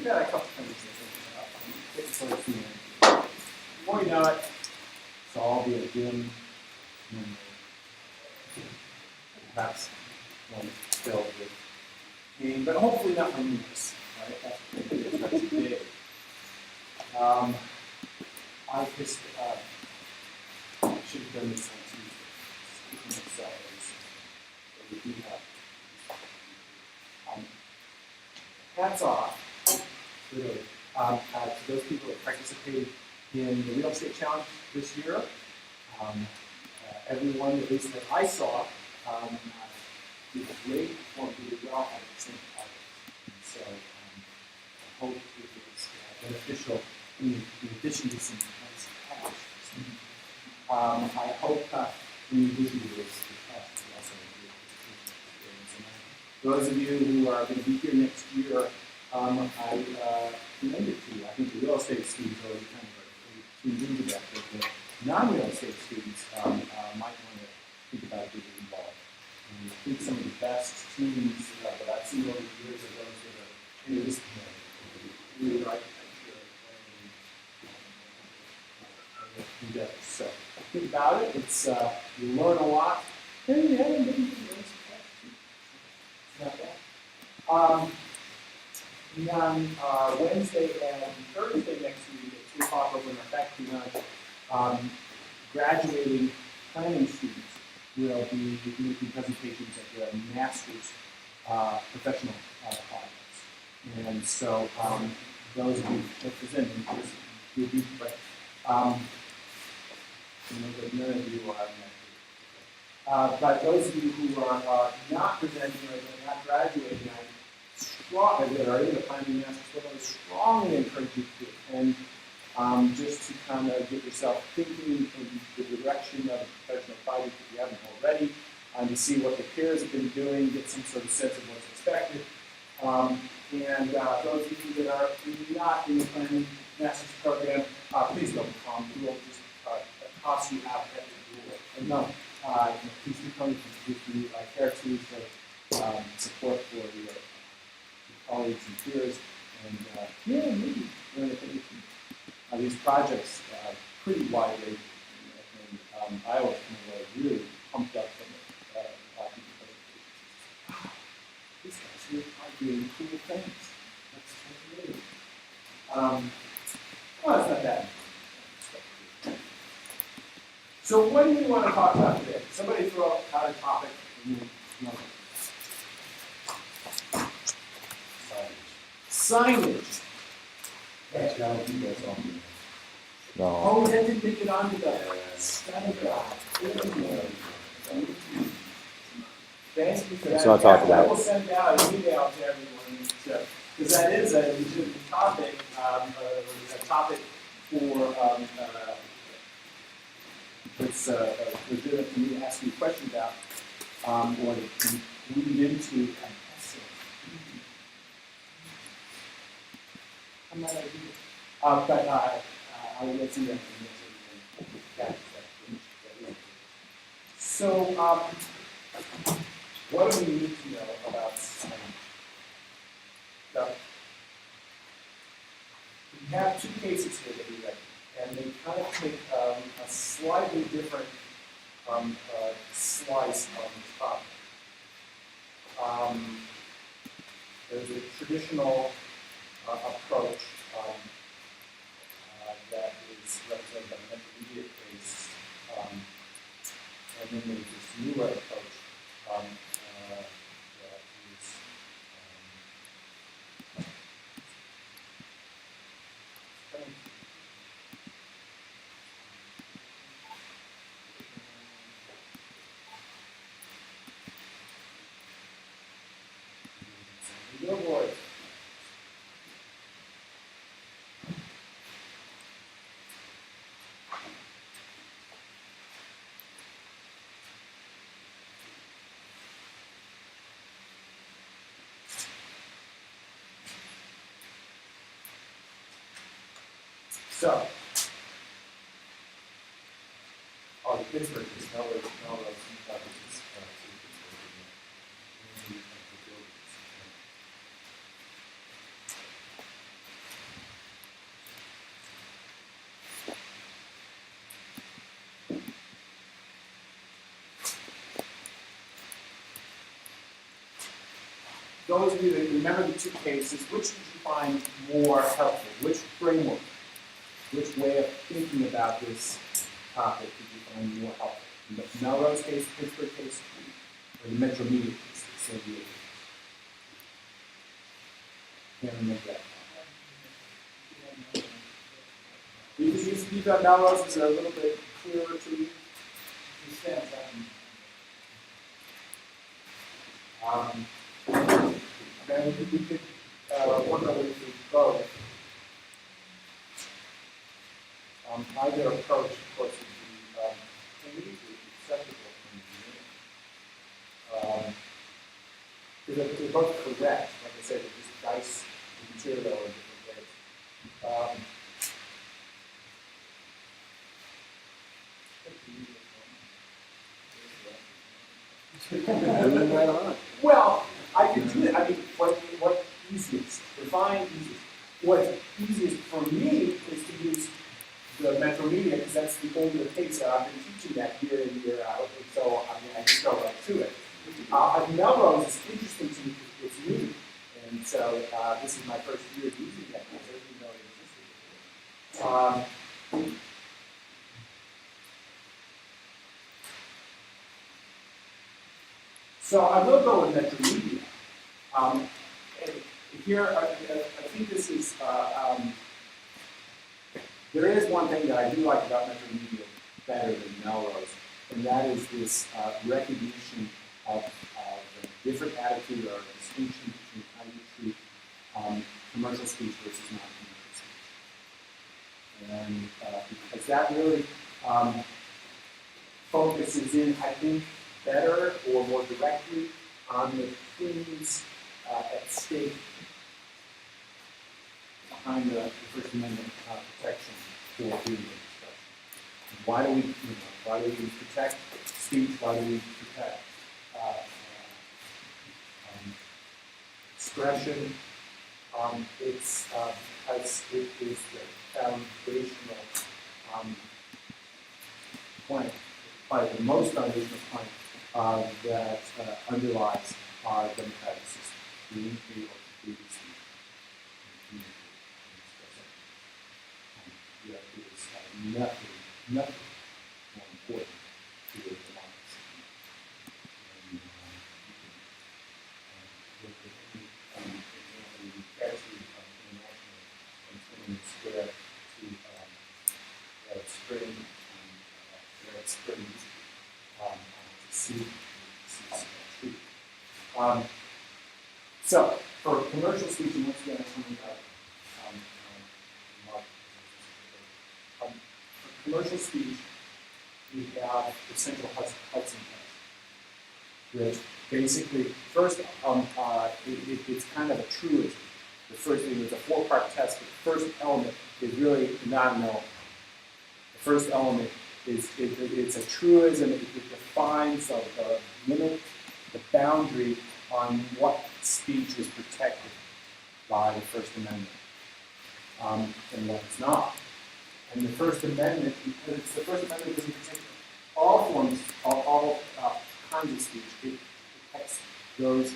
we've got a couple things to think about. Getting sort of before you know it, it's all be a dim memory. Perhaps one filled with pain, but hopefully not loneliness, right? That's big. I just should have done this on Tuesday. Speaking of salaries, we do have. Hats off, really, to those people that participated in the real estate challenge this year. Everyone, at least that I saw, did great, performed really well at the same time. So I hope it was beneficial in addition to some nice cash. I hope in addition to this, the cash is also a good experience. And those of you who are going to be here next year, I commend it to you. I think the real estate students already kind of tuned into that, but the non-real estate students might want to think about getting involved. And I think some of the best teams that I've seen over the years are those that are in this really right together. So think about it. It's you learn a lot. Maybe you learn some questions. It's not bad. On Wednesday and Thursday next week at 2 o'clock over in our faculty lunch, graduating planning students will be making presentations of their master's professional projects. And so those of you that presenting will be, but none of you will have that. But those of you who are not presenting or not graduating, that are in the planning master's program, I strongly encourage you to attend. Just to kind of get yourself thinking in the direction of a professional project if you haven't already, to see what the peers have been doing, get some sort of sense of what's expected. And those of you that are not in the planning master's program, please don't come. We will just toss you out at the door. And no, please do come to the care to support for your colleagues and peers. And maybe learn a thing or two. These projects are pretty wide ranging, and I always come away really pumped up from it. These guys here are doing cool things. That's really. Well, it's not bad. So, what do we want to talk about today? Somebody throw out a topic. Signage. No. Oh, that didn't make it onto the study guide. Thanks for that. Let's not talk about I will send out an email to everyone, because that is a legitimate topic, a topic for, it's legitimate for me to ask you a question about, or to lead into an essay. I'm not idea. But I will let you know. So, what do we need to know about signage? So, we have two cases here that we read, and they kind of take a slightly different slice on the topic. There's a traditional approach that is represented by the intermediate case, and then there's this newer approach that is your voice. So, the Pittsburgh is Melrose those of you that remember the two cases, which did you find more helpful? Which framework, which way of thinking about this topic did you find more helpful? The Melrose case, Pittsburgh case, or the Metro Media case, the San Diego case? Can't remember that. You thought Melrose is a little bit clearer to you? Then we could, one other we could go. Either approach, of course, would be immediately acceptable from the because they're both correct. Like I said, they just dice the material in different ways. Well, I can do it. I mean, what easiest? Define easiest. What's easiest for me is to use the Metro Media because that's the older case that I've been teaching that year in, year out. And so, I mean, I just go right to it. Melrose is interesting to me because it's new. And so, this is my first year using that because I didn't know it existed. So I will go with Metro Media. Here, I think this is, there is one thing that I do like about Metro Media better than Melrose, and that is this recognition of the different attitude or distinction between how you treat commercial speech versus non-commercial speech. And because that really focuses in, I think, better or more directly on the themes at stake behind the First Amendment protection for freedom of expression. Why do we protect speech? Why do we protect expression? It's because it is the foundational plank, probably the most foundational plank that underlies our democratic system. We need to be able to freely speak and communicate and express it. There is nothing more important to a democracy. And with the attitude of international and Tiananmen Square to Arab Spring Arab Springs to see truth. So, for commercial speech, and once again, I'm talking about for commercial speech, we have the Central Hudson test, which basically, first, it's kind of a truism. The first thing is a four-part test, but the first element is really not known. The first element is it's a truism. It defines the limit, the boundary on what speech is protected by the First Amendment and what it's not. And the First Amendment, because it's the First Amendment doesn't protect all forms, all kinds of speech. It protects those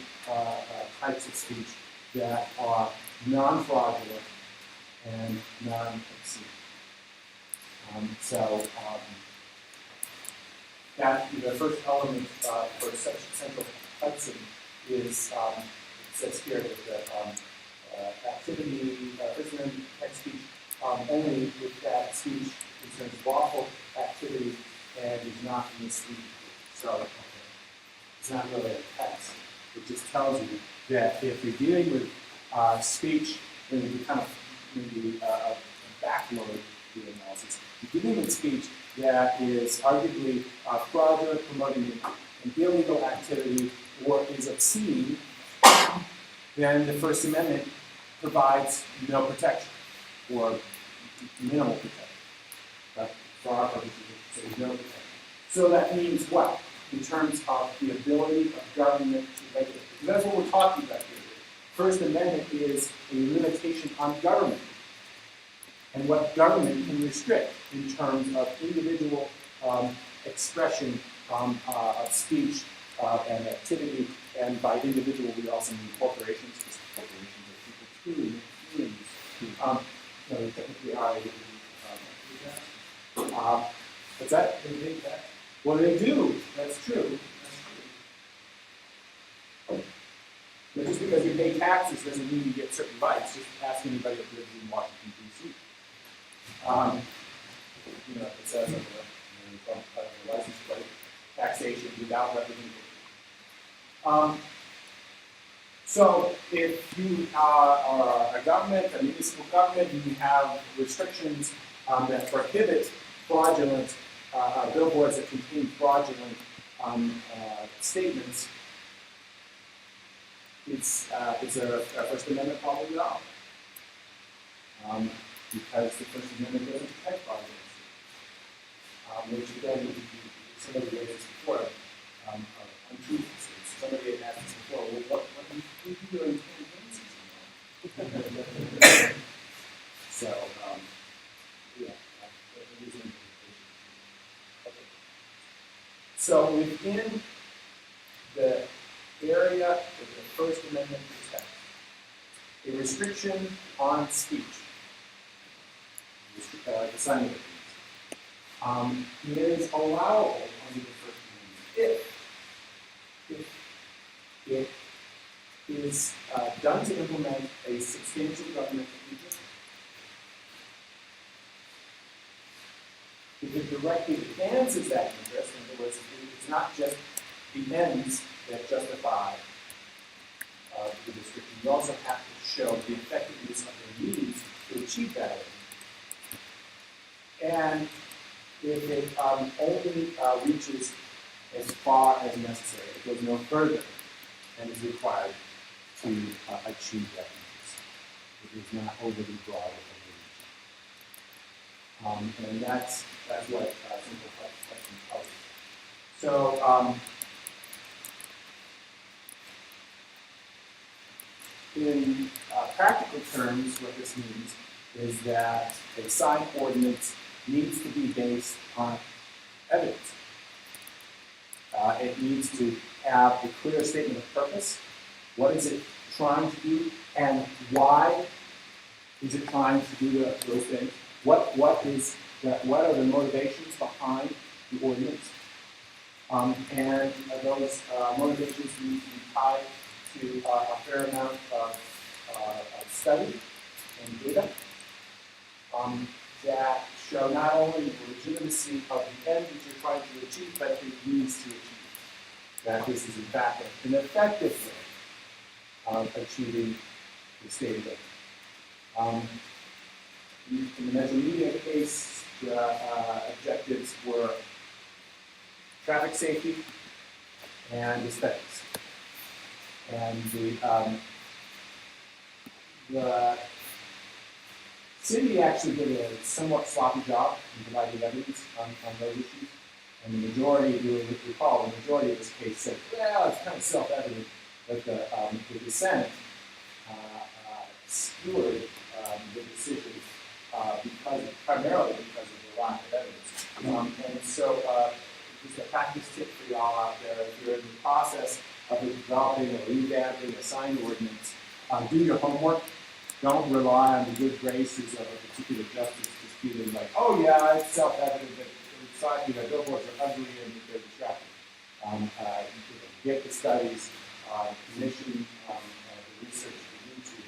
types of speech that are non-fraudulent and non-obscene. That the first element for Central Hudson is, it says here that the activity, First Amendment protects speech only if that speech concerns lawful activity and is not misleading. So it's not really a text. It just tells you that if you're dealing with speech, then you kind of maybe backload the analysis. You're dealing with speech that is arguably fraudulent, promoting an illegal activity, or is obscene, then the First Amendment provides no protection, or minimal protection. But for our purposes, it's no protection. So that means what? In terms of the ability of government to regulate. Because that's what we're talking about here. First Amendment is a limitation on government and what government can restrict in terms of individual expression of speech and activity, and by individual we also mean corporations, because corporations are people too, humans. No, they technically are. What's that? They pay tax. Well, they do. That's true. But just because you pay taxes doesn't mean you get certain rights. Just ask anybody that lives in Washington, D.C. It says on the license plate, taxation without representation. So if you are a government, a municipal government, and you have restrictions that prohibit fraudulent billboards that contain fraudulent statements, it's a First Amendment problem at all. Because the First Amendment doesn't protect fraudulence. Which again, somebody raised this before, untruths. Somebody had asked this before, well, what do you do during campaign season? So, yeah, it is an implication. Okay. So within the area that the First Amendment protects, a restriction on speech, the sign of it, is allowable under the First Amendment if it is done to implement a substantial governmental interest. If it directly advances that interest, in other words, it's not just the ends that justify the restriction, you also have to show the effectiveness of the means to achieve that end. And if it only reaches as far as necessary, it goes no further than is required to achieve that interest. It is not overly broad or overly reaching. And that's what simple question tells us. So, in practical terms, what this means is that a sign ordinance needs to be based on evidence. It needs to have a clear statement of purpose. What is it trying to do, and why is it trying to do those things? What are the motivations behind the ordinance? And those motivations need to be tied to a fair amount of study and data that show not only the legitimacy of the end that you're trying to achieve, but the means to achieve. That this is in fact an effective way of achieving the stated aim. In the Measure Media case, the objectives were traffic safety and aesthetics. And the city actually did a somewhat sloppy job in providing evidence on those issues. And the majority, if you recall, the majority of this case said, well, it's kind of self-evident that the dissent skewered the decision primarily because of the lack of evidence. And so, just a practice tip for y'all out there, if you're in the process of developing or revamping a sign ordinance, do your homework. Don't rely on the good graces of a particular justice just feeling like, oh yeah, it's self-evident that billboards are ugly and they're distracting. Get the studies, commission the research you need to,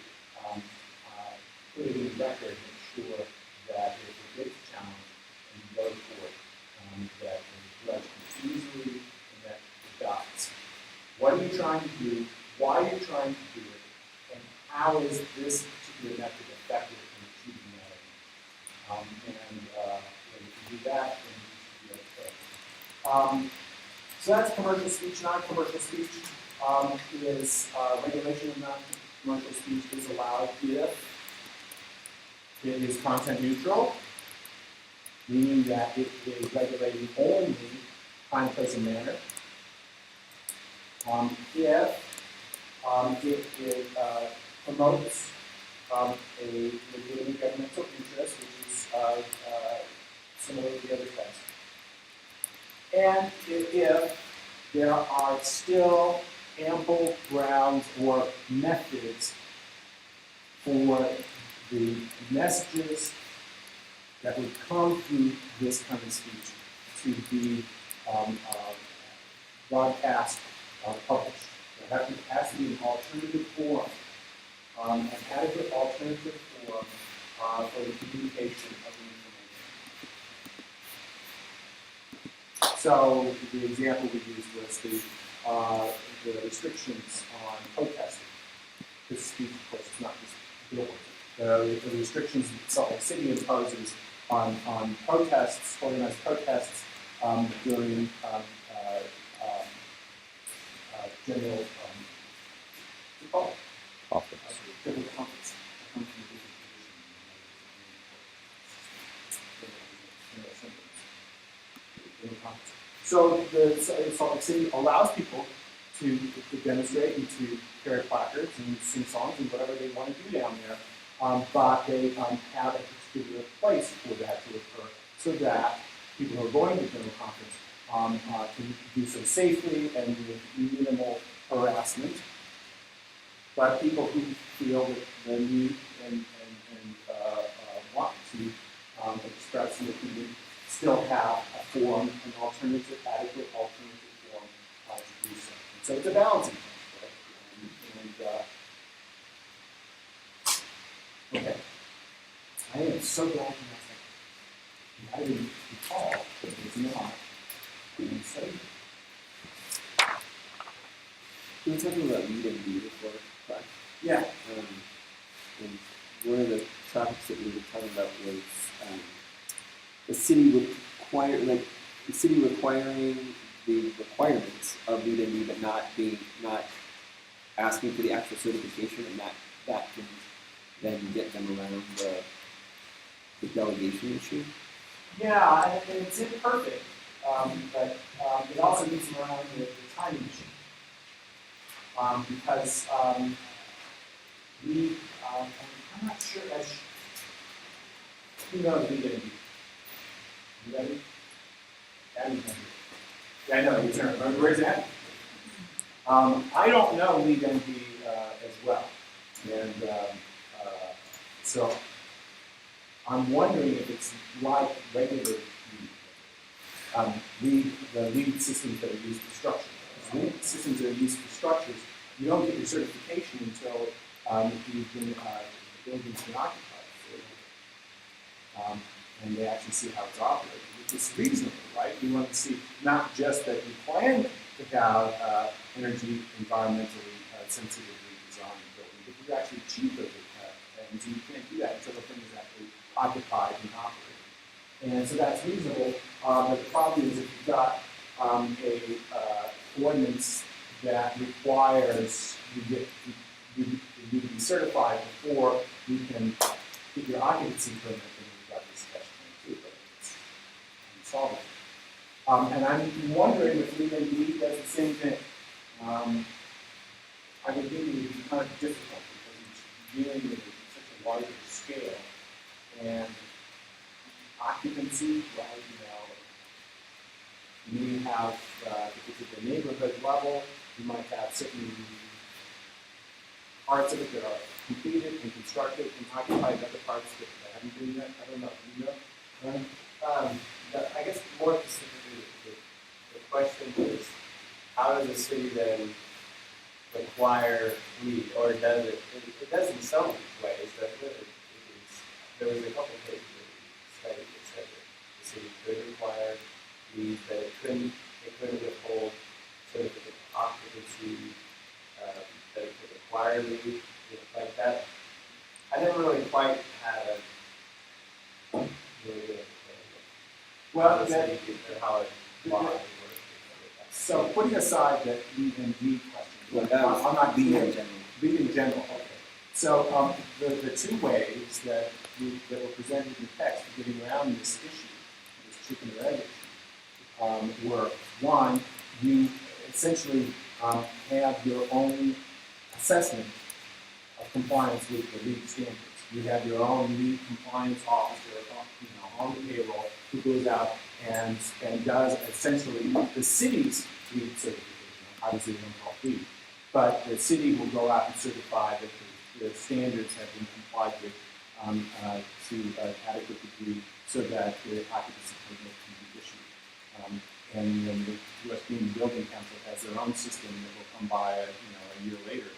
put it in the record, make sure that if it gets challenged and you go to court, that the judge can easily connect the dots. What are you trying to do? Why are you trying to do it? And how is this particular method effective in achieving that? When you can do that, then you should be okay. So that's commercial speech. Non-commercial speech is regulation of non-commercial speech is allowed if it is content neutral, meaning that it is regulating only time, place, and manner. If it promotes a legitimate governmental interest, which is similar to the other test. And if there are still ample grounds or methods for the messages that would come through this kind of speech to be broadcast, published. There has to be an alternative form, an adequate alternative form for the communication of the information. So the example we used was the restrictions on protesting. This speech, of course, is not just billboards. The restrictions that Salt Lake City imposes on protests, organized protests during general general conference. So Salt Lake City allows people to demonstrate and to carry placards and sing songs and whatever they want to do down there, but they have a particular place for that to occur so that people who are going to the general conference can do so safely and with minimal harassment. But people who feel that they need and want to express an opinion still have a form, an alternative, adequate alternative form to do so. And so it's a balancing act, right? Okay. I am so glad you asked that. I didn't recall that it was not being studied. We were talking about lead and be before class. Yeah. And one of the topics that we were talking about was the city requiring the requirements of lead and be, but not asking for the actual certification, and that can then get them around the delegation issue. Yeah, and it's imperfect, but it also gets them around the timing issue. Because I'm not sure as you know the lead and be. You ready? Abby's not here. Yeah, I know, he's there. Where's Abby? I don't know lead and be as well. And so I'm wondering if it's like regular the lead systems that are used for structure. Lead systems that are used for structures, you don't get your certification until you've been the building's been occupied. And they actually see how it's operated. It's reasonable, right? You want to see not just that you plan to have energy environmentally sensitively designed building, but you actually achieve those things, and you can't do that until the thing is actually occupied and operating. And so that's reasonable, but the problem is if you've got a ordinance that requires you to be certified before you can get your occupancy permit, then you've got this catch-22, but it's unsolvable. And I'm wondering if lead and be does the same thing. I would think it would be kind of difficult because it's dealing with such a larger scale. And occupancy, right, you may have, if it's at the neighborhood level, you might have certain parts of it that are completed and constructed and occupied, other parts that haven't been yet. I don't know. Do you know? Right? I guess more specifically, the question is, how does the city then require lead, or does it? It does in some ways, doesn't it? There was a couple of cases that studied that said that the city could require leads, that it couldn't withhold certificate of occupancy, that it could require lead, like that. I never really quite had a really good understanding. Well, how it works. So putting aside that lead and be question, I'm not lead clear. in general. Lead in general, okay. So the two ways that were presented in the text for getting around this issue, this chicken or egg issue, were one, you essentially have your own assessment of compliance with the lead standards. You have your own lead compliance officer, on the payroll who goes out and does essentially the city's LEED certification. Obviously, they don't call it LEED. But the city will go out and certify that the standards have been complied with to an adequate degree so that the occupancy permit can be issued. And then the U.S. Green Building Council has their own system that will come by, a year later,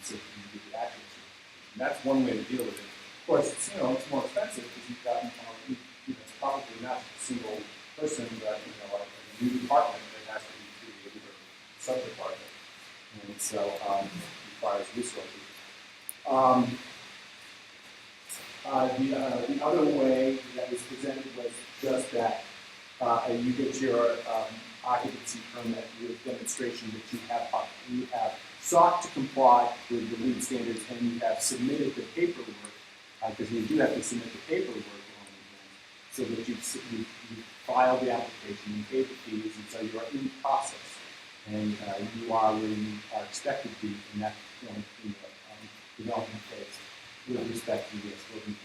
so that you can get the actual certification. And that's one way to deal with it. Of course, it's more expensive because you've got, it's probably not a single person, but like a new department that has to be created or sub-department, and so requires resources. The other way that was presented was just that you get your occupancy permit with demonstration that you have sought to comply with the LEED standards and you have submitted the paperwork, because you do have to submit the paperwork along with them, so that you filed the application, you paid the fees, and so you are in process. And you are where you are expected to be in that point in the development phase with respect to the building.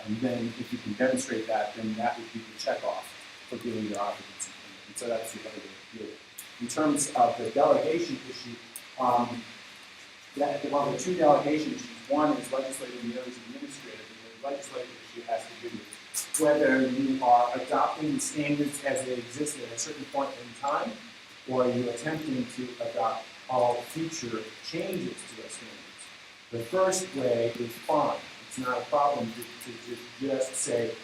And then if you can demonstrate that, then that would be the checkoff for doing your occupancy permit. And so that's the other way to do it. In terms of the delegation issue, there are two delegation issues. One is legislative and the other is administrative. And the legislative issue has to do with whether you are adopting the standards as they exist at a certain point in time, or are you attempting to adopt all future changes to those standards. The first way is fine. It's not a problem to just say,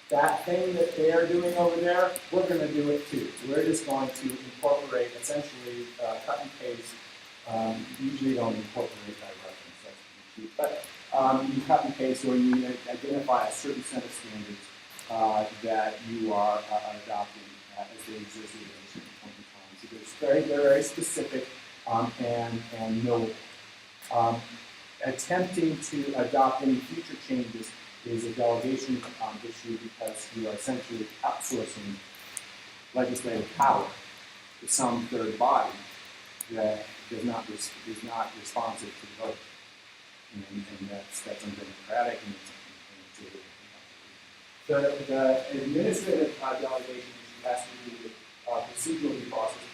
that thing that they are doing over there, we're going to do it too. So we're just going to incorporate, essentially, cut and paste. Usually you don't incorporate by reference, that's pretty cheap. But you cut and paste, or you identify a certain set of standards that you are adopting as they exist at a certain point in time. So they're very specific and knowable. Attempting to adopt any future changes is a delegation issue because you are essentially outsourcing legislative power to some third body that is not responsive to the vote. And that's undemocratic and it's the administrative delegation issue has to do with procedural due process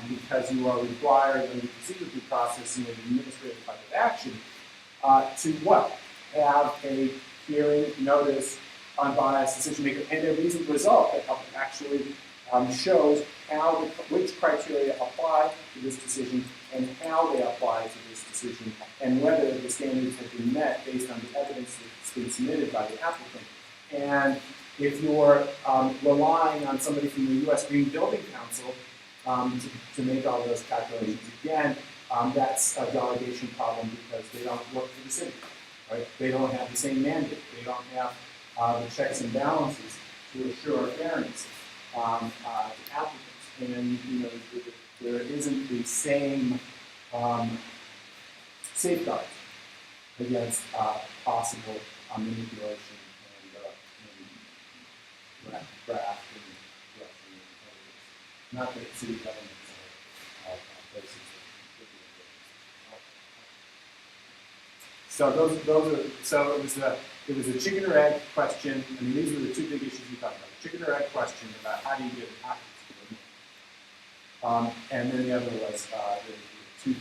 because you are required in the procedural due process in an administrative type of action to what? Have a hearing, notice, unbiased decision maker, and a reasoned result that actually shows which criteria apply to this decision and how they apply to this decision, and whether the standards have been met based on the evidence that's been submitted by the applicant. And if you're relying on somebody from the U.S. Green Building Council to make all those calculations, again, that's a delegation problem because they don't work for the city. Right? They don't have the same mandate. They don't have the checks and balances to assure fairness to applicants. And there isn't the same safeguards against possible manipulation and graft and corruption. Not that city governments are places that So it was a chicken or egg question. I mean, these were the two big issues we talked about. The chicken or egg question about how do you get an occupancy. And then the other was the two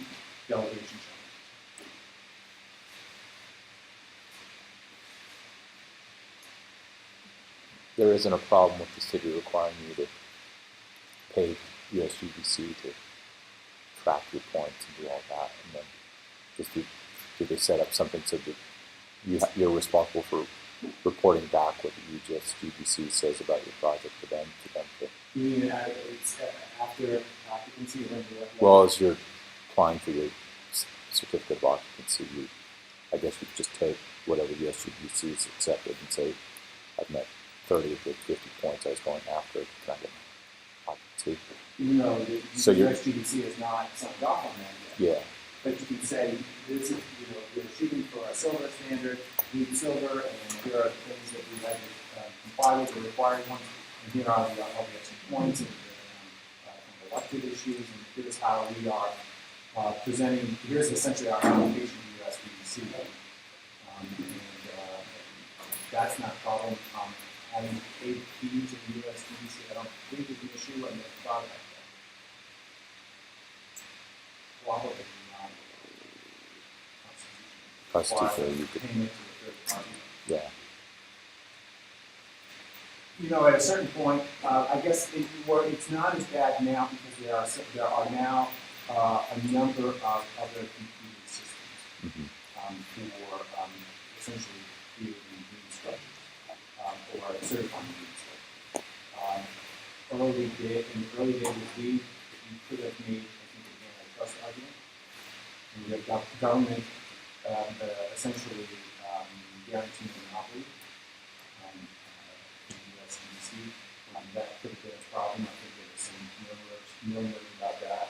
delegation challenges. There isn't a problem with the city requiring you to pay USGBC to track your points and do all that, and then just do they set up something so that you're responsible for reporting back what the USGBC says about your project to them to You mean it's after occupancy? well, as you're applying for your certificate of occupancy, I guess you just take whatever the USGBC is accepted and say, I've met 30 of the 50 points I was going after, can I get my occupancy? Even though the USGBC has not signed off on that yet. Yeah. But you can say, this is, we're shooting for a silver standard, LEED silver, and here are the things that we had to comply with, the required ones, and here are the extra points and the elected issues, and here's how we are presenting, here's essentially our application to USGBC. And that's not a problem. having paid fees in USDC, I don't think is an issue, I never thought about that. Probably not. Constitutional, you could, Payment to a third party. yeah. You know, at a certain point, I guess it's not as bad now because there are now a number of other competing systems Mhm. for essentially creating green structures or certifying green structures. In the early days of you could have made, I think, an antitrust argument. And the government essentially guaranteeing a monopoly. USDC. That could have been a problem. I think there was some murmurs about that.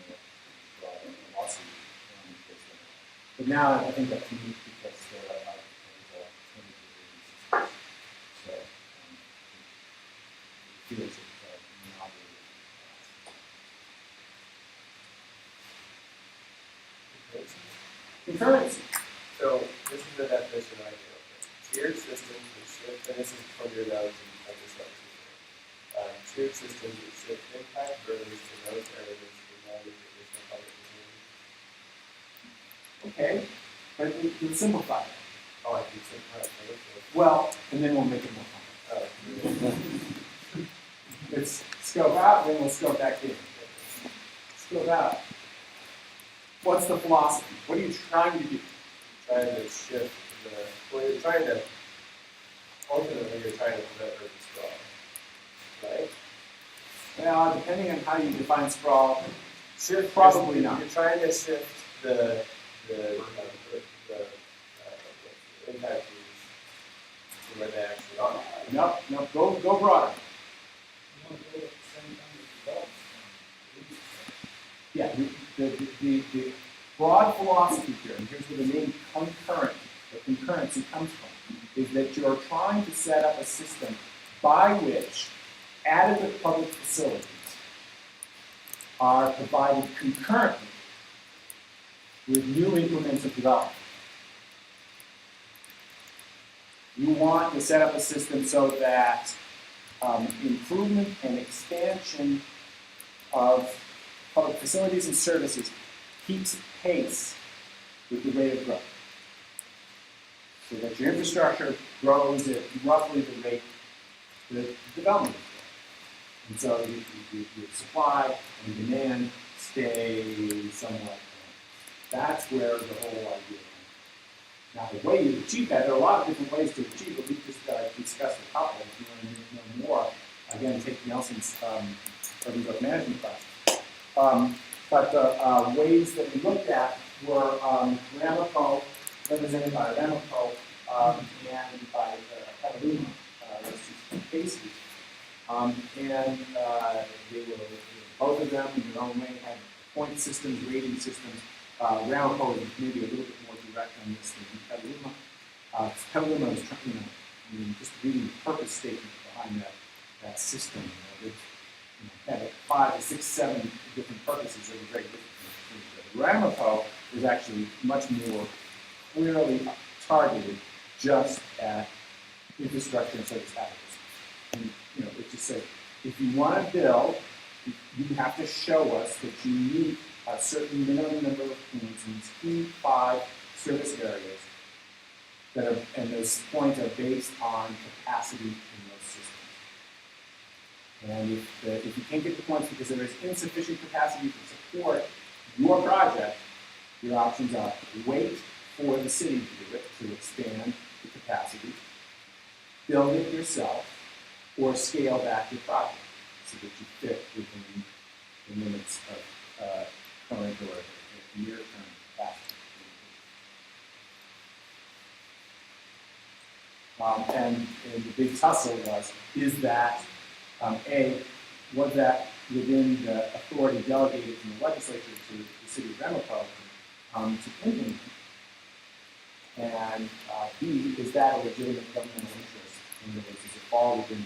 And a lawsuit. But now I think that's unique because there are so it feels like monopoly. Concurrency. So this is the definition right here. Tiered systems which shift, and this is from your notes and legislation. Tiered systems which shift impact burdens to those areas involved with additional public utility. Okay, but we can simplify it. Oh, I can simplify it. Well, and then we'll make it more complex. Let's scope out, then we'll scope back in. Scope out. What's the philosophy? What are you trying to do? Trying to shift ultimately you're trying to prevent urban sprawl, right? Well, depending on how you define sprawl, Shift, Probably not. You're trying to shift the impact fees to where they actually are. no, go broader. Yeah, the broad philosophy here, and here's where the name concurrency comes from, is that you're trying to set up a system by which adequate public facilities are provided concurrently with new increments of development. You want to set up a system so that improvement and expansion of public facilities and services keeps pace with the rate of growth. So that your infrastructure grows at roughly the rate that development is growing. And so your supply and demand stay somewhat. That's where the whole idea is. Now, the way you achieve that, there are a lot of different ways to achieve it. We've just discussed a couple. If you want to know more, again, take Nelson's urban growth management class. But the ways that we looked at were Ramapo, represented by Ramapo, and by Petaluma, those two cases. And they were, both of them in their own way had point systems, rating systems. Ramapo is maybe a little bit more direct on this than Petaluma. Petaluma was trying, just reading the purpose statement behind that system. Had 5, 6, 7 different purposes that were very different. Ramapo was actually much more clearly targeted just at infrastructure and service adequacy. And, it just said, if you want to build, you have to show us that you meet a certain minimum number of points in these key 5 service areas that are, and those points are based on capacity in those systems. And if you can't get the points because there is insufficient capacity to support your project, your options are wait for the city to do it, to expand the capacity, build it yourself, or scale back your project so that you fit within the limits of current or near-term capacity. And the big tussle is that was that within the authority delegated from the legislature to the city of Ramapo to implement? And B, is that a legitimate governmental interest? In other words, does it fall within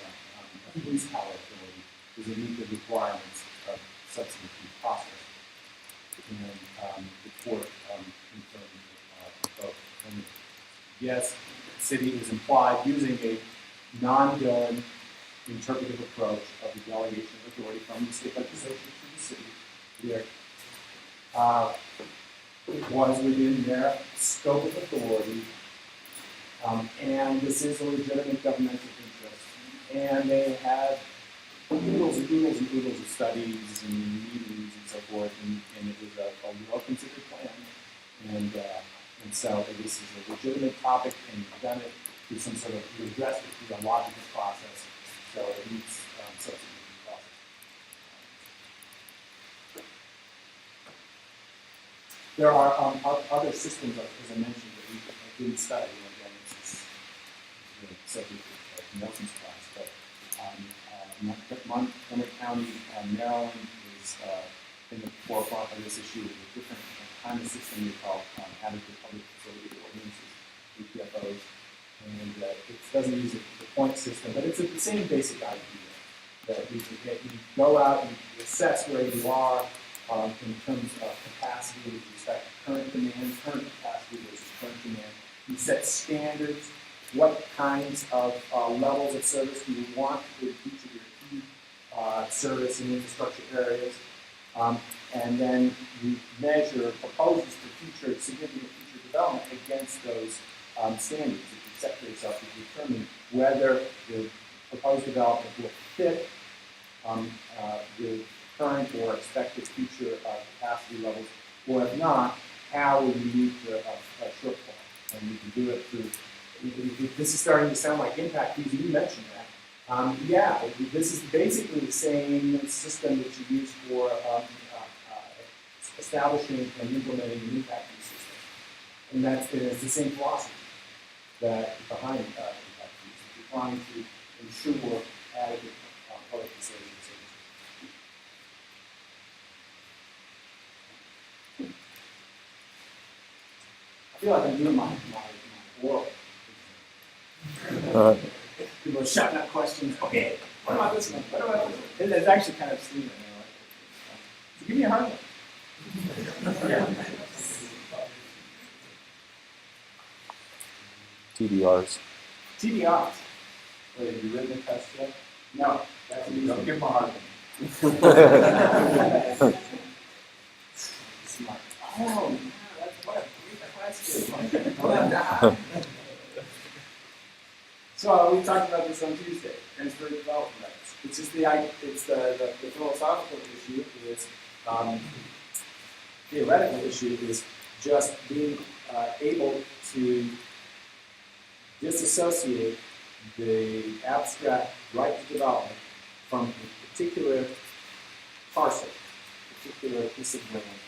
the police power authority? Does it meet the requirements of substantive process? And the court confirmed both. Yes, the city is implied using a non-villain interpretive approach of the delegation of authority from the state legislature to the city. There, it was within their scope of authority, and this is a legitimate governmental interest. And they had oodles and oodles and oodles of studies and meetings and so forth, and it was a well-considered plan. And so this is a legitimate topic, and you've done it through some sort of, you addressed it through a logical process, so it meets substantive process. There are other systems, as I mentioned, that we didn't study, and again, it's the subject of Nelson's class, but Montgomery County, Maryland is in the forefront of this issue with a different kind of system we call adequate public facility ordinances, APFOs, and it doesn't use the point system, but it's the same basic idea that you go out and you assess where you are in terms of capacity with respect to current demand, current capacity versus current demand. You set standards. What kinds of levels of service do you want with each of your key service and infrastructure areas? And then you measure proposals for significant future development against those standards that you set for yourself to determine whether the proposed development will fit the current or expected future capacity levels, or if not, how will you meet the shortfall? And you can do it through. This is starting to sound like impact fees. You mentioned that. Yeah, this is basically the same system that you use for establishing and implementing an impact fee system, and it's the same philosophy that behind impact fees. You're trying to ensure adequate public facility services. I feel like I'm doing my world. People are shouting out questions. Okay, what about this one? What about this one? It's actually kind of sweet. So give me a hard one. TDRs. TDRs. Wait, have you written the test yet? No. That's easy. Don't give them a hard one. Smart. Oh, yeah, that's what a great question. So we talked about this on Tuesday, transfer development rights. It's just the philosophical issue is, theoretical issue is just being able to disassociate the abstract right to development from a particular parcel, a particular piece of land,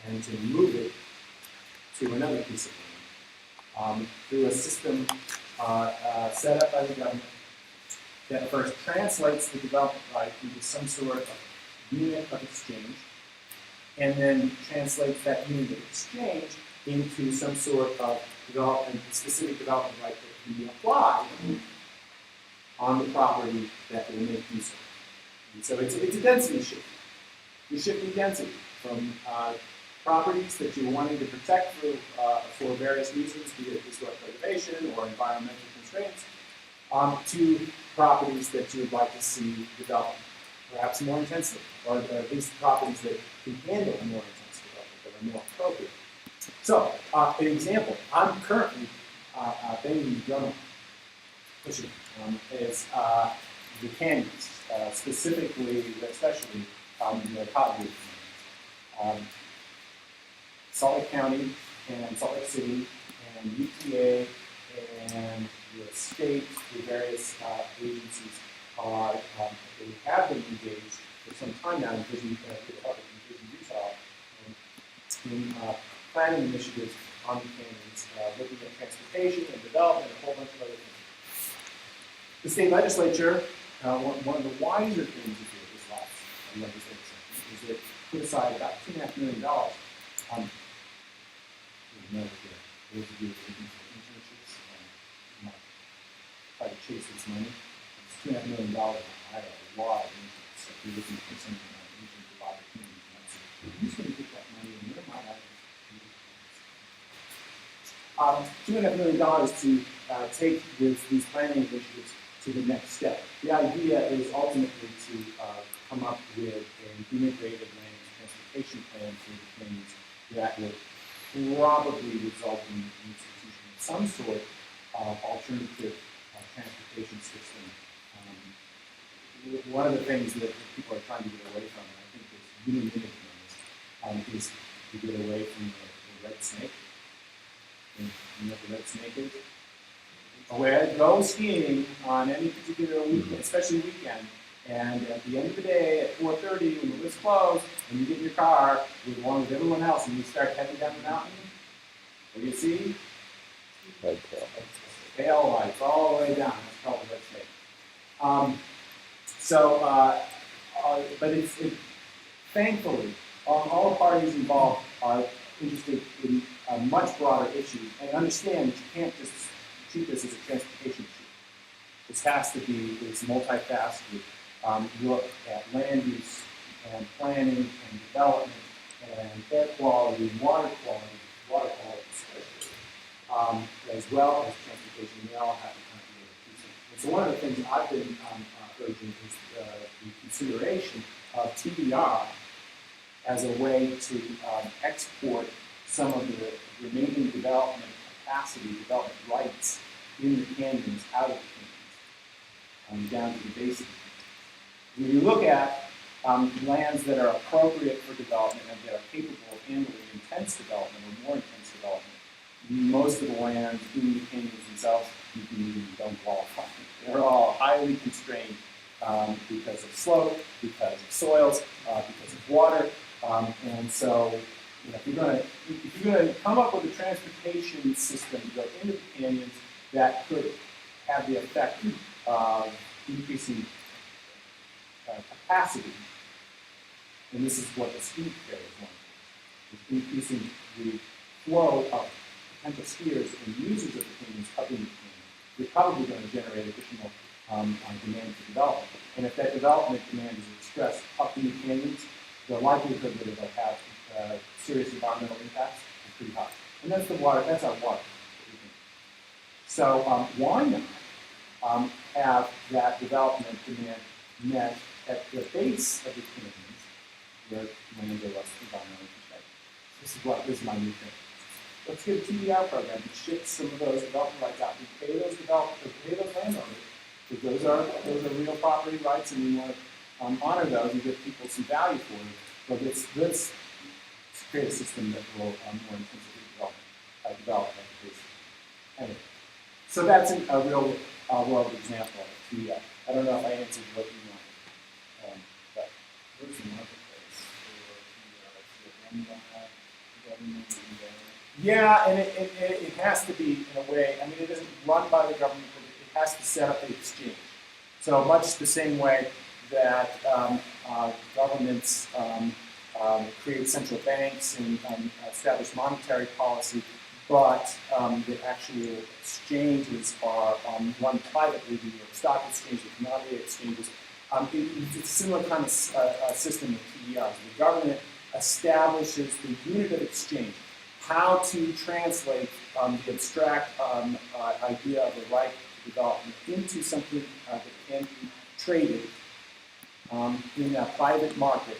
and to move it to another piece of land through a system set up by the government that first translates the development right into some sort of unit of exchange, and then translates that unit of exchange into some sort of specific development right that can be applied on the property that will make use of it. And so it's a density shift. You're shifting density from properties that you're wanting to protect for various reasons, be it historic preservation or environmental constraints, to properties that you would like to see developed, perhaps more intensely, or at least properties that can handle a more intense development, that are more appropriate. So, an example, I'm currently banging the drum pushing is the canyons, specifically, especially the cottonwood canyons. Salt Lake County and Salt Lake City and UTA and the state, the various agencies they have been engaged for some time now in Vision Utah in planning initiatives on the canyons, looking at transportation and development and a whole bunch of other things. The state legislature, one of the wiser things to do this last legislative session is it put aside about $2.5 million those of you looking for internships try to chase this money. It's $2.5 million. I have a lot of internships. If you're looking for something like internship opportunities, who's going to get that money and where might I $2.5 million to take these planning initiatives to the next step. The idea is ultimately to come up with an integrated land use transportation plan for the canyons that will probably result in the institution of some sort of alternative transportation system. One of the things that people are trying to get away from, and I think there's unanimity on this, is to get away from the red snake. And you know what the red snake is? Where go skiing on any particular weekend, especially weekend, and at the end of the day, at 4:30, when the lifts close, and you get in your car along with everyone else, and you start heading down the mountain, what do you see? Red tail. Tail lights all the way down. That's called the red snake. But thankfully, all parties involved are interested in much broader issues and understand that you can't just treat this as a transportation issue. This has to be this multifaceted look at land use and planning and development and air quality and water quality especially, as well as transportation. They all have to kind of be able to do something. And so one of the things I've been urging is the consideration of TDR as a way to export some of the remaining development capacity, development rights in the canyons out of the canyons, down to the base of the canyons. When you look at lands that are appropriate for development and that are capable of handling intense development or more intense development, most of the lands in the canyons themselves don't qualify. They're all highly constrained because of slope, because of soils, because of water, and so if you're going to come up with a transportation system to go into the canyons that could have the effect of increasing capacity, and this is what the speed fair is one, is increasing the flow of potential skiers and users of the canyons up in the canyons, you're probably going to generate additional demand for development. And if that development demand is expressed up in the canyons, the likelihood that it will have serious environmental impacts is pretty high. And that's that's our water. So why not have that development demand met at the base of the canyons, where lands are less environmentally constrained? This is my new thing. Let's get a TDR program and shift some of those development rights out. We pay those landowners, because those are real property rights, and we want to honor those and give people some value for them. But let's create a system that will more intensively develop at the base. Anyway, so that's a real world example of TDR. I don't know if I answered what you wanted, but What's the marketplace for TDR? Is it run by government? yeah, and it has to be in a way. I mean, it isn't run by the government, but it has to set up an exchange. So much the same way that governments create central banks and establish monetary policy, but the actual exchanges are run privately, the New York Stock Exchange, the commodity exchanges. It's a similar kind of system with TDR. The government establishes the unit of exchange, how to translate the abstract idea of a right to development into something that can be traded in a private market,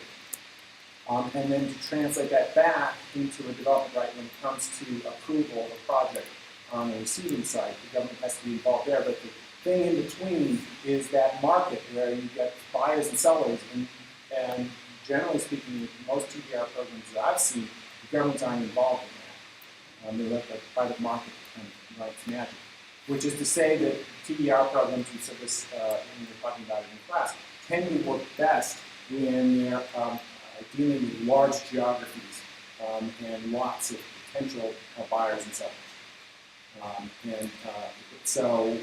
and then to translate that back into a development right when it comes to approval of a project on the receiving side. The government has to be involved there, but the thing in between is that market where you get buyers and sellers, and generally speaking, most TDR programs that I've seen, the governments aren't involved in that. They let the private market kind of write its magic. Which is to say that TDR programs, we said this when we were talking about it in class, tend to work best when they're dealing with large geographies and lots of potential buyers and sellers. So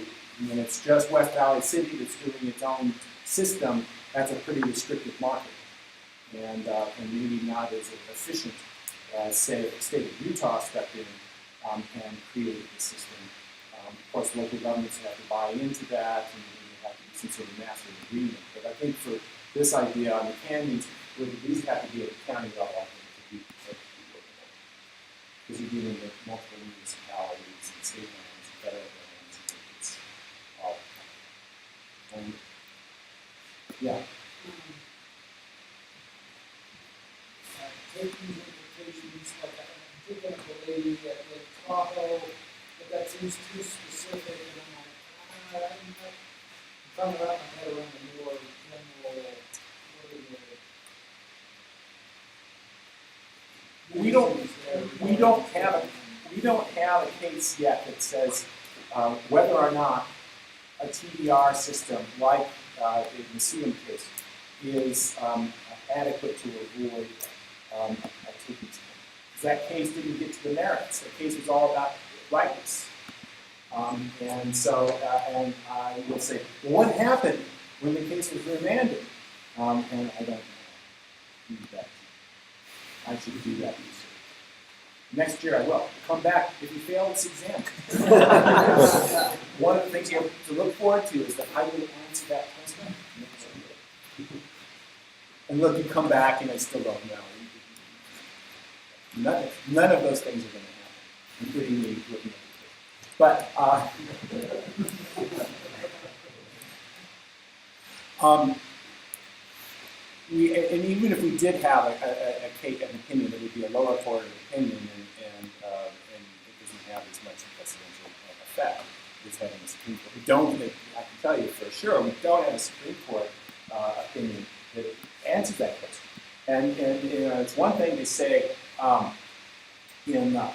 when it's just West Valley City that's doing its own system, that's a pretty restrictive market, and maybe not as efficient as, say, if the state of Utah stepped in and created the system. Of course, local governments have to buy into that, and there have to be some sort of master agreement. But I think for this idea on the canyons, it would at least have to be at the county level, I think, to be because you're dealing with multiple municipalities and state lands and federal lands. And it's all And, yeah. Take these implications, like I'm thinking of the lady at Lake Tahoe, but that seems too specific, and I'm like, I'm trying to wrap my head around the more general, We don't have a case yet that says whether or not a TDR system like in the Sedum case is adequate to avoid activities. Because that case didn't get to the merits. The case was all about rightness. And so, and I will say, well, what happened when the case was remanded? And I don't know. I should do that research. Next year I will. Come back if you fail this exam. One of the things you have to look forward to is that I will answer that question. And look, you come back and I still don't know. None of those things are going to happen, including me looking at the But and even if we did have an opinion, it would be a lower court opinion, and it doesn't have as much presidential effect as having a Supreme Court. We don't. I can tell you for sure, we don't have a Supreme Court opinion that answers that question. And you know, it's one thing to say in the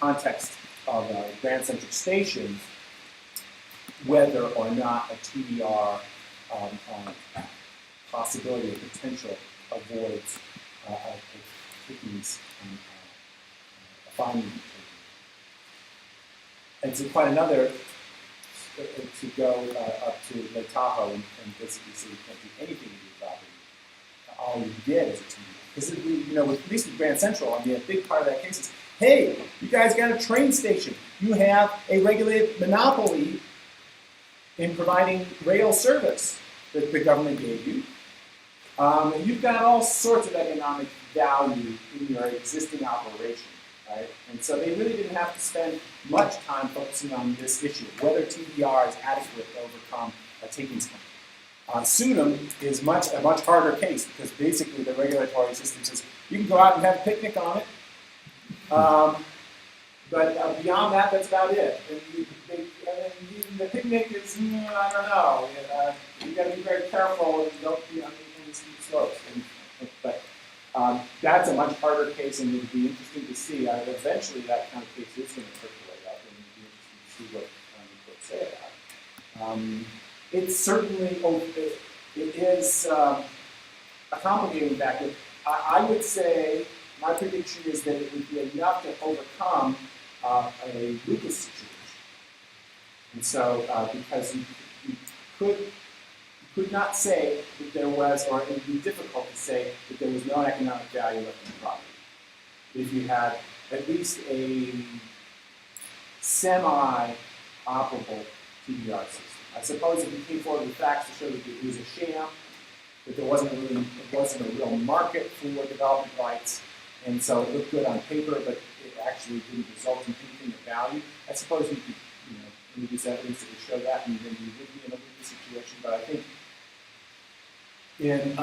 context of Grand Central Station whether or not a TDR possibility or potential avoids Hickey's finding. It's quite another to go up to Lake Tahoe and basically say you can't do anything with your property. All you did is a TDR. Because you know, at least with Grand Central, I mean, a big part of that case is, hey, you guys got a train station. You have a regulated monopoly in providing rail service that the government gave you. And you've got all sorts of economic value in your existing operation, right? And so they really didn't have to spend much time focusing on this issue, whether TDR is adequate to overcome a takings claim. Sedum is a much harder case because basically the regulatory system says you can go out and have a picnic on it, but beyond that, that's about it. And the picnic is, I don't know. You got to be very careful and don't be on the steep slopes. But that's a much harder case, and it would be interesting to see. Eventually, that kind of case is going to percolate up, and it would be interesting to see what the court say about it. It's certainly, it is a complicating factor. I would say my prediction is that it would be enough to overcome a Lucas situation. And so, because you could not say that there was, or it would be difficult to say that there was no economic value left in the property. If you had at least a semi-operable TDR system. I suppose if you came forward with facts to show that it was a sham, that there wasn't a real market for development rights, and so it looked good on paper, but it actually didn't result in anything of value. I suppose you could, introduce evidence that would show that, and then you would be in a legal situation. But I think in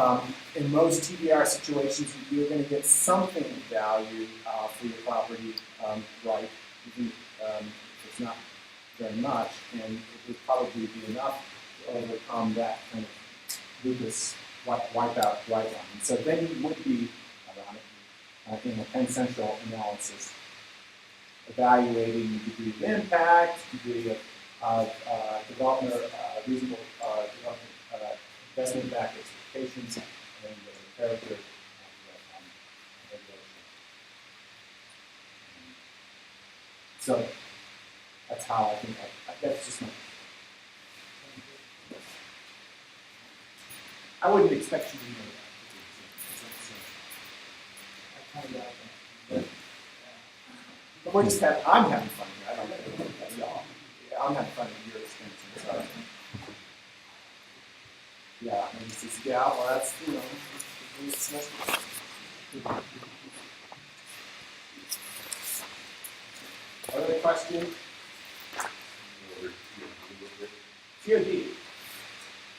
most TDR situations, you're going to get something of value for your property right, even if it's not very much, and it would probably be enough to overcome that kind of Lucas wipeout right line. And so then you would be, ironically, in a Penn Central analysis, evaluating the degree of impact, degree of development, reasonable development, investment-backed expectations, and the character of regulation. So that's how I think. That's just my. I wouldn't expect you to know that. I kind of doubt that. But we're just I'm having fun here. I don't know about y'all. Yeah, I'm having fun with your experience. So. Yeah, and he says, yeah, well, that's, it's necessary. Other question? COD.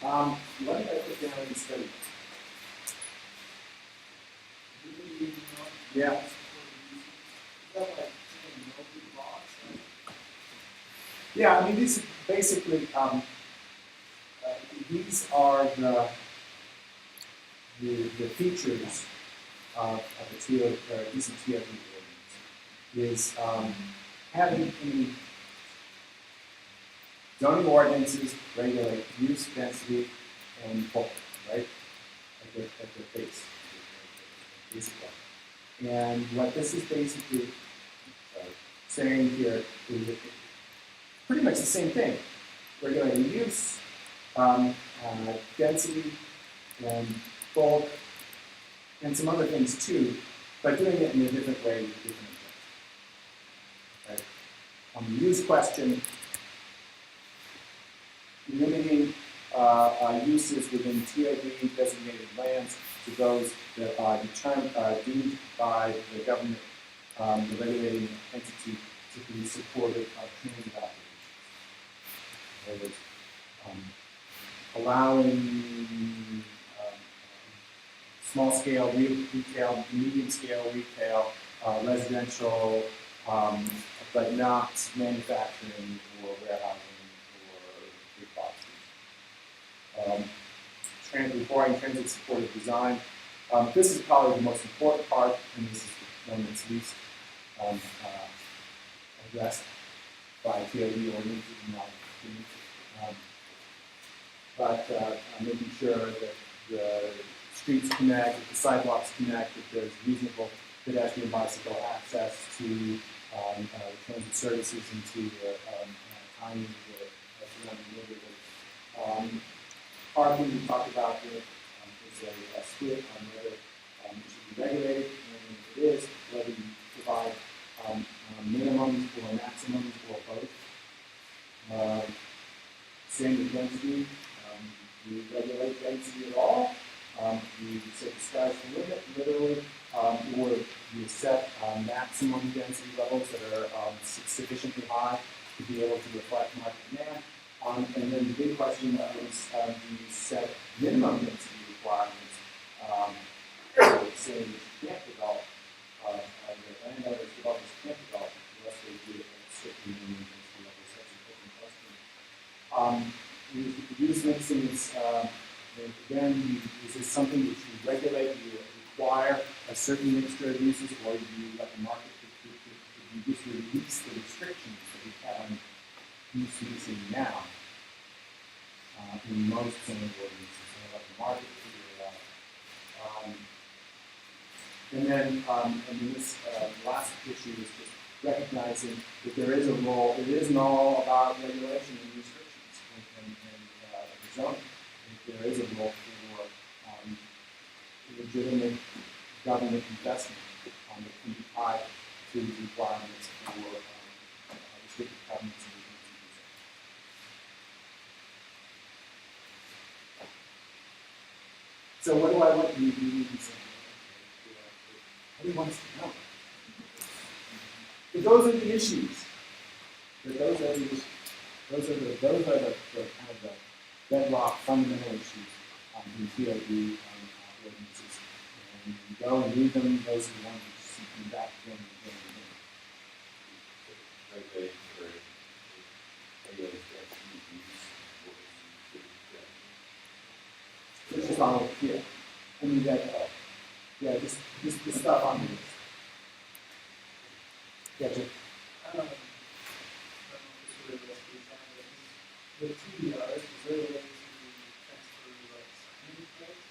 What did I put down in the study? Yeah. Is that like saying no big lots, right? Yeah, I mean, these basically, these are the features of a TO, or at least a TOD ordinance, is having any zoning ordinances regulate use, density, and bulk, right? At the base, basic level. And what this is basically saying here is that pretty much the same thing. Regulating use, density, and bulk, and some other things too, but doing it in a different way with different intent. Right? On the use question, limiting uses within TOD designated lands to those that are deemed by the government, the regulating entity, to be supportive of transit operations. In other words, allowing small scale retail, medium scale retail, residential, but not manufacturing or warehousing or big boxes. Requiring transit supportive design. This is probably the most important part, and this is the one that's least addressed by TOD ordinance, but making sure that the streets connect, that the sidewalks connect, that there's reasonable pedestrian bicycle access to transit services and to the timing of the surrounding neighborhood. Parking, we talked about it, is a split on whether it should be regulated, and if it is, whether you provide minimums or maximums or both. Same with density. Do you regulate density at all? Do you set the sky's the limit, literally, or do you set maximum density levels that are sufficiently high to be able to reflect market demand? And then the big question is, do you set minimum density requirements, saying that you can't develop, the landowners, developers can't develop unless they do it at certain minimum density levels? That's a different question. Use mixing is, again, is this something that you regulate, you require a certain mixture of uses, or do you let the market, you just release the restrictions that we have on use mixing now in most zoning ordinances, and let the market figure it out. And then this last issue is just recognizing that there is a role, it isn't all about regulation and restrictions and zoning. There is a role for legitimate government investment that can be tied to the requirements for restricted covenants and so what do I want you to do? What do you want us to know? But those are the issues. Those are the issues. Those are the kind of the bedrock fundamental issues in TOD ordinances. And you go and read them, those are the ones that you see coming back again and again and again. It's just all here. I mean, yeah, this stuff on here. Yeah, Jim. I don't know if this would the TDRs, is there a way to transfer like signing rights?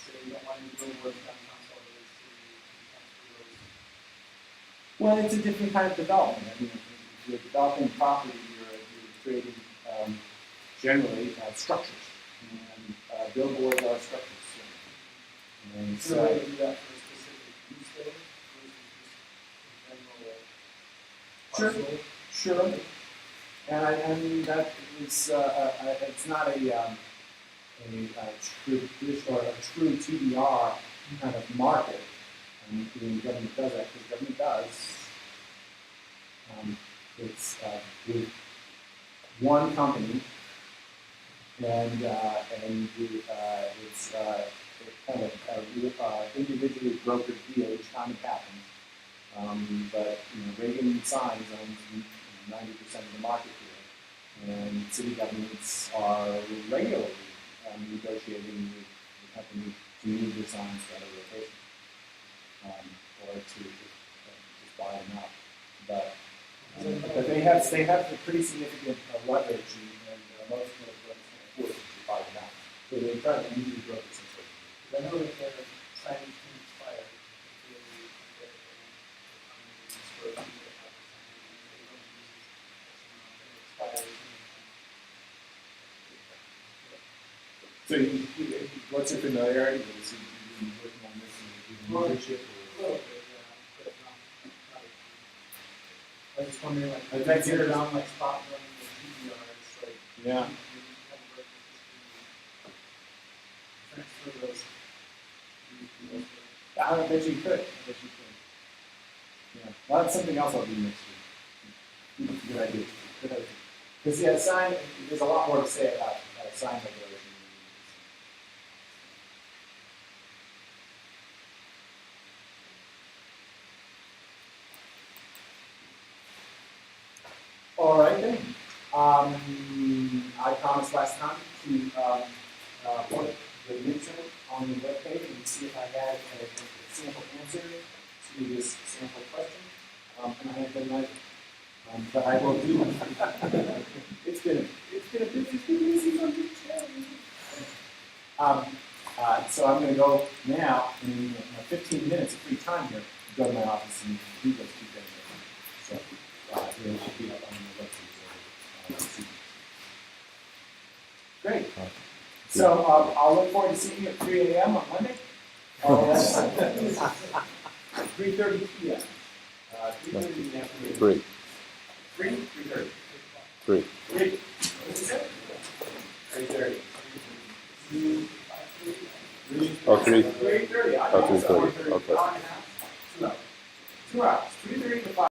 So you don't want to billboards downtown, so it is to transfer those. Well, it's a different kind of development. I mean, if you're developing property, you're creating generally structures, and billboards are structures. And Is there a way to do that for a specific use case versus just in general? Sure. And I mean that is it's not a true TDR kind of market. And the government does that because government does. It's with one company it's kind of individually brokered deal each time it happens. But Reagan Signs owns 90% of the market here, and city governments are regularly negotiating with the company to move their signs to other locations, or to just buy them out. But they have a pretty significant leverage, and most of them can't afford to buy them out. So they try to usually broker some sort of. I know that their signage can expire. So what's your familiarity with this? You've been working on this in leadership? I was just wondering, like, I think get around like spot running with PBRs, like. Yeah. Transfer those. I bet you could. Yeah. Well, that's something else I'll do next week. Good idea. Good idea. Because there's a lot more to say about sign regulation. All right then. I promised last time to put the midterm on the webpage and see if I had a sample answer to this sample question. And I have been like, but I will do it. It's been busy from the so I'm going to go now in 15 minutes of free time here, go to my office and do those two things. So it should be up on the website. Great. So I'll look forward to seeing you at 3 a.m. on Monday. 3:30 p.m. 3:30 in the afternoon. 3. 3:30. 3. 3. What is it? 3:30. Oh, 3. 3:30. Oh, 3:30. Okay. 2 hours. 3:30 to 5.